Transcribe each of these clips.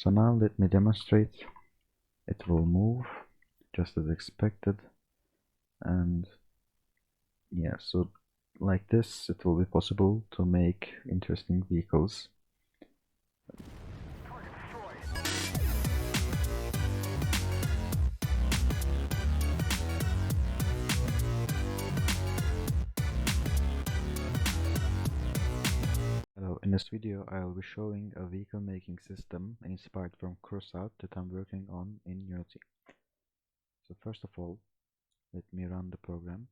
So now let me demonstrate. It will move just as expected, and yeah, so like this it will be possible to make interesting vehicles. Hello, in this video I'll be showing a vehicle making system inspired from Crossout that I'm working on in Unity. So first of all, let me run the program.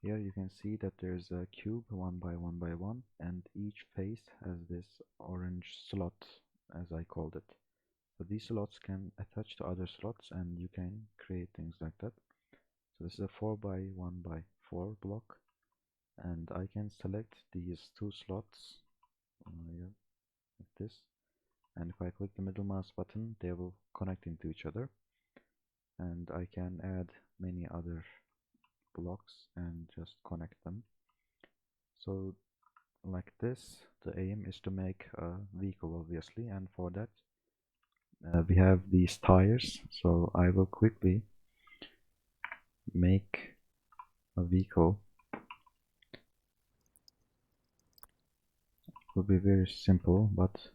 Here you can see that there's a cube 1 by 1 by 1, and each face has this orange slot, as I called it. So these slots can attach to other slots and you can create things like that. So this is a 4 by 1 by 4 block, and I can select these two slots here, like this, and if I click the middle mouse button they will connect into each other, and I can add many other blocks and just connect them. So like this, the aim is to make a vehicle obviously, and for that we have these tires. So I will quickly make a vehicle. It will be very simple, but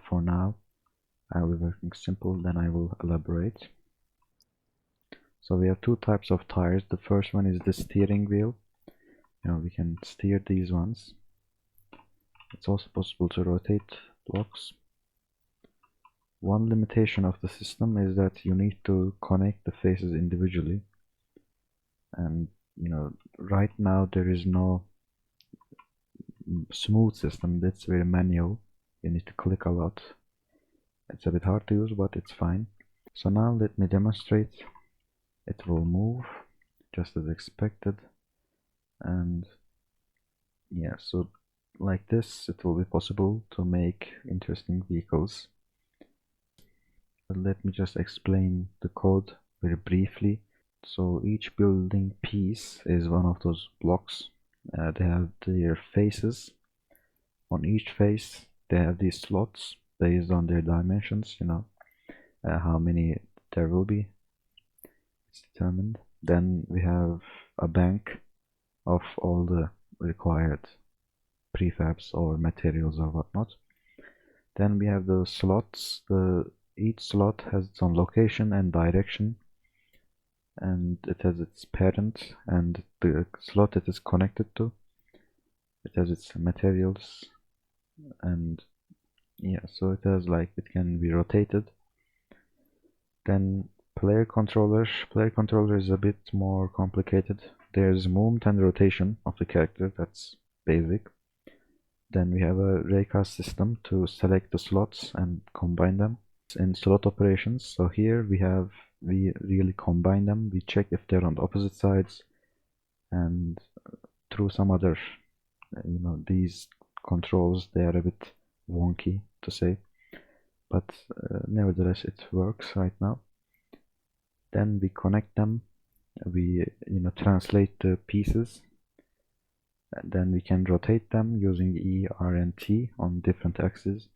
for now I'll be working simple, then I will elaborate. So we have two types of tires. The first one is the steering wheel. We can steer these ones. It's also possible to rotate blocks. One limitation of the system is that you need to connect the faces individually, and right now there is no smooth system. That's very manual. You need to click a lot. It's a bit hard to use, but it's fine. So now let me demonstrate. It will move just as expected, and yeah, so like this it will be possible to make interesting vehicles. Let me just explain the code very briefly. So each building piece is one of those blocks. They have their faces. On each face they have these slots based on their dimensions, how many there will be. It's determined. Then we have a bank of all the required prefabs or materials or whatnot. Then we have the slots. Each slot has its own location and direction, and it has its parent and the slot it is connected to. It has its materials, and yeah, so it has it can be rotated. Then player controller is a bit more complicated. There's movement and rotation of the character, that's basic. Then we have a raycast system to select the slots and combine them in slot operations. So here we really combine them. We check if they're on the opposite sides, and through some other these controls, they are a bit wonky to say, but nevertheless it works right now. Then we connect them, we translate the pieces, and then we can rotate them using E, R, and T on different axes,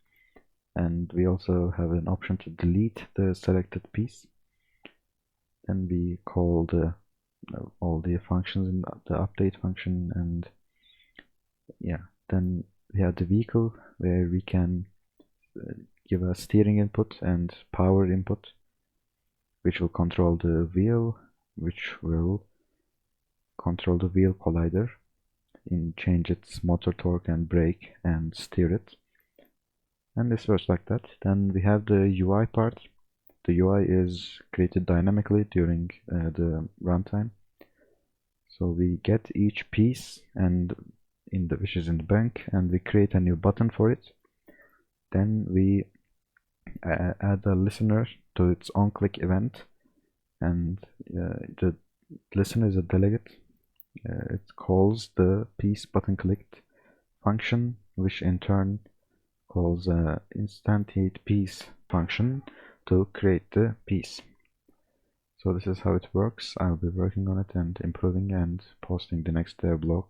and we also have an option to delete the selected piece. Then we call all the functions in the update function, and yeah, then we have the vehicle where we can give a steering input and power input, which will control the wheel, which will control the wheel collider, change its motor torque and brake and steer it. And this works like that. Then we have the UI part. The UI is created dynamically during the runtime. So we get each piece and which is in the bank, and we create a new button for it. Then we add a listener to its on-click event, and the listener is a delegate. It calls the piece button clicked function, which in turn calls instantiate piece function to create the piece. So this is how it works. I'll be working on it and improving and posting the next devblog.